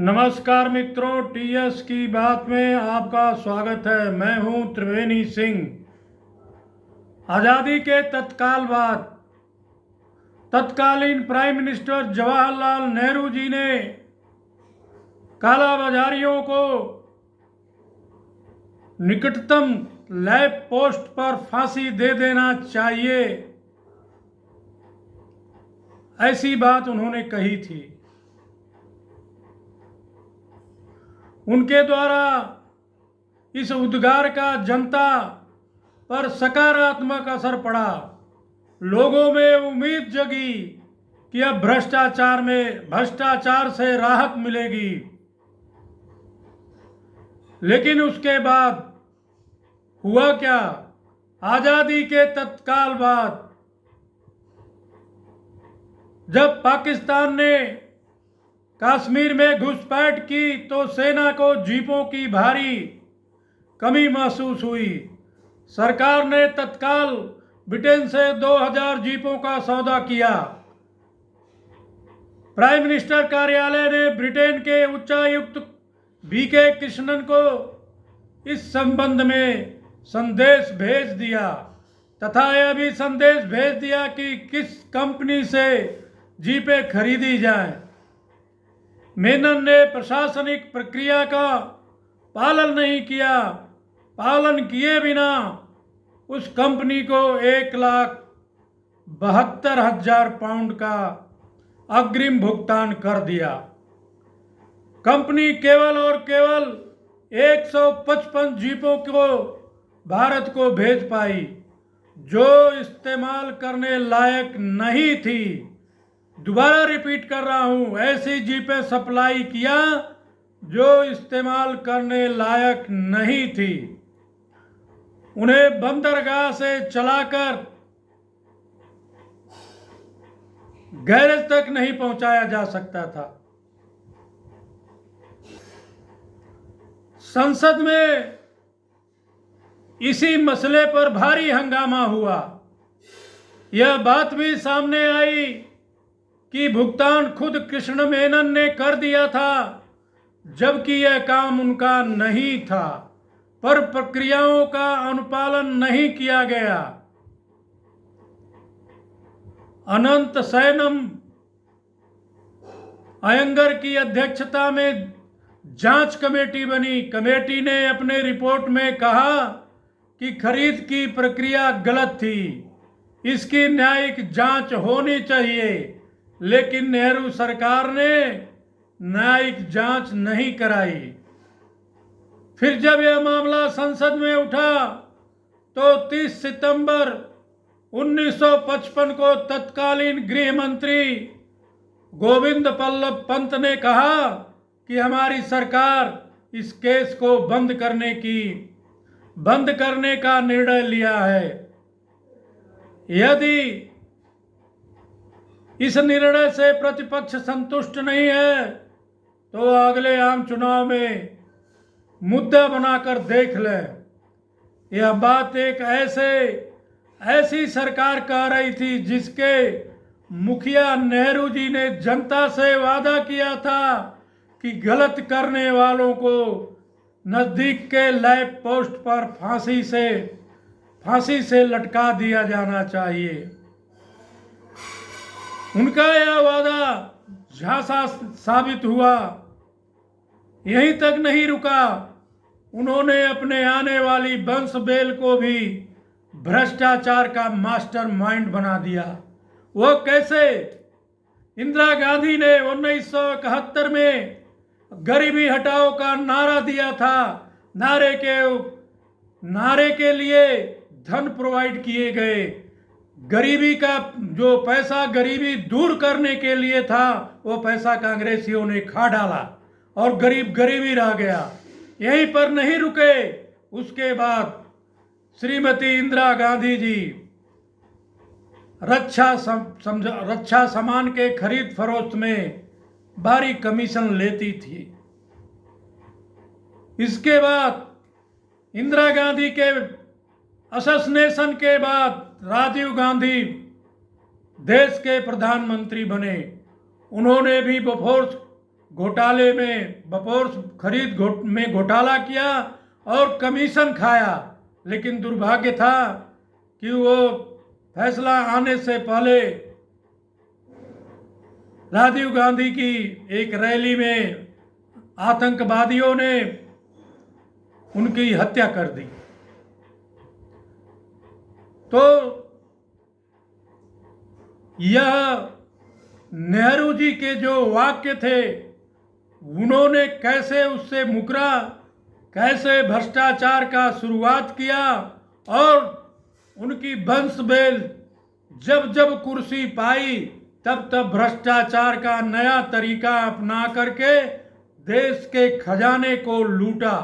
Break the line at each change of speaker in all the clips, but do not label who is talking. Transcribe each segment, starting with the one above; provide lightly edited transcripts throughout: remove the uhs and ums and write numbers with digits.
नमस्कार मित्रों, टीएस की बात में आपका स्वागत है। मैं हूं त्रिवेणी सिंह। आज़ादी के तत्काल बाद तत्कालीन प्राइम मिनिस्टर जवाहरलाल नेहरू जी ने कालाबाजारियों को निकटतम लैंप पोस्ट पर फांसी दे देना चाहिए, ऐसी बात उन्होंने कही थी। उनके द्वारा इस उद्गार का जनता पर सकारात्मक असर पड़ा। लोगों में उम्मीद जगी कि अब भ्रष्टाचार से राहत मिलेगी। लेकिन उसके बाद हुआ क्या? आज़ादी के तत्काल बाद जब पाकिस्तान ने कश्मीर में घुसपैठ की तो सेना को जीपों की भारी कमी महसूस हुई। सरकार ने तत्काल ब्रिटेन से 2000 जीपों का सौदा किया। प्राइम मिनिस्टर कार्यालय ने ब्रिटेन के उच्चायुक्त बीके कृष्णन को इस संबंध में संदेश भेज दिया तथा यह भी संदेश भेज दिया कि किस कंपनी से जीपें खरीदी जाएं। मेनन ने प्रशासनिक प्रक्रिया का पालन नहीं किया। पालन किए बिना उस कंपनी को 1,72,000 पाउंड का अग्रिम भुगतान कर दिया। कंपनी केवल और केवल 155 जीपों को भारत को भेज पाई, जो इस्तेमाल करने लायक नहीं थी। दोबारा रिपीट कर रहा हूँ, ऐसी जीपें सप्लाई किया जो इस्तेमाल करने लायक नहीं थी। उन्हें बंदरगाह से चलाकर गैरेज तक नहीं पहुंचाया जा सकता था। संसद में इसी मसले पर भारी हंगामा हुआ। यह बात भी सामने आई कि भुगतान खुद कृष्ण मेनन ने कर दिया था, जबकि यह काम उनका नहीं था, पर प्रक्रियाओं का अनुपालन नहीं किया गया। अनंत सैनम अयंगर की अध्यक्षता में जांच कमेटी बनी। कमेटी ने अपने रिपोर्ट में कहा कि खरीद की प्रक्रिया गलत थी, इसकी न्यायिक जांच होनी चाहिए। लेकिन नेहरू सरकार ने न्यायिक जांच नहीं कराई। फिर जब यह मामला संसद में उठा तो 30 सितंबर 1955 को तत्कालीन गृह मंत्री गोविंद बल्लभ पंत ने कहा कि हमारी सरकार इस केस को बंद करने का निर्णय लिया है। यदि इस निर्णय से प्रतिपक्ष संतुष्ट नहीं है तो अगले आम चुनाव में मुद्दा बनाकर देख लें। यह बात एक ऐसी सरकार कह रही थी जिसके मुखिया नेहरू जी ने जनता से वादा किया था कि गलत करने वालों को नज़दीक के लैंप पोस्ट पर फांसी से लटका दिया जाना चाहिए। उनका यह वादा झांसा साबित हुआ। यहीं तक नहीं रुका, उन्होंने अपने आने वाली वंश बेल को भी भ्रष्टाचार का मास्टरमाइंड बना दिया। वो कैसे? इंदिरा गांधी ने 1971 में गरीबी हटाओ का नारा दिया था। नारे के लिए धन प्रोवाइड किए गए। गरीबी का जो पैसा गरीबी दूर करने के लिए था, वो पैसा कांग्रेसियों ने खा डाला और गरीबी रह गया। यहीं पर नहीं रुके। उसके बाद श्रीमती इंदिरा गांधी जी रक्षा सामान के खरीद फरोख्त में भारी कमीशन लेती थी। इसके बाद इंदिरा गांधी के असैसिनेशन के बाद राजीव गांधी देश के प्रधानमंत्री बने। उन्होंने भी बोफोर्स घोटाले में बपोर खरीद में घोटाला किया और कमीशन खाया, लेकिन दुर्भाग्य था कि वो फैसला आने से पहले राजीव गांधी की एक रैली में आतंकवादियों ने उनकी हत्या कर दी। तो यह नेहरू जी के जो वाक्य थे, उन्होंने कैसे उससे मुकरा, कैसे भ्रष्टाचार का शुरुआत किया और उनकी वंशवेल जब जब कुर्सी पाई तब तब भ्रष्टाचार का नया तरीका अपना करके देश के खजाने को लूटा।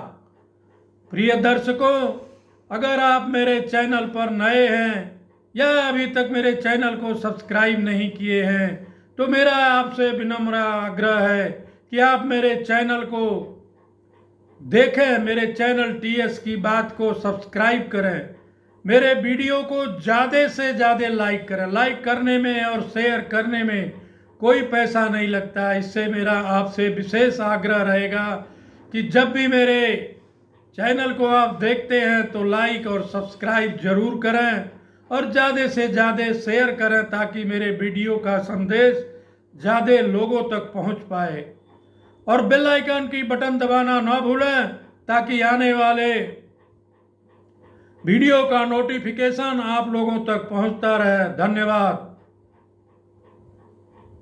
प्रिय दर्शकों, अगर आप मेरे चैनल पर नए हैं या अभी तक मेरे चैनल को सब्सक्राइब नहीं किए हैं तो मेरा आपसे विनम्र आग्रह है कि आप मेरे चैनल को देखें, मेरे चैनल टीएस की बात को सब्सक्राइब करें, मेरे वीडियो को ज़्यादा से ज़्यादा लाइक करें। लाइक करने में और शेयर करने में कोई पैसा नहीं लगता। इससे मेरा आपसे विशेष आग्रह रहेगा कि जब भी मेरे चैनल को आप देखते हैं तो लाइक और सब्सक्राइब जरूर करें और ज़्यादा से ज़्यादा शेयर करें ताकि मेरे वीडियो का संदेश ज़्यादा लोगों तक पहुंच पाए। और बेल आइकन की बटन दबाना ना भूलें ताकि आने वाले वीडियो का नोटिफिकेशन आप लोगों तक पहुंचता रहे। धन्यवाद।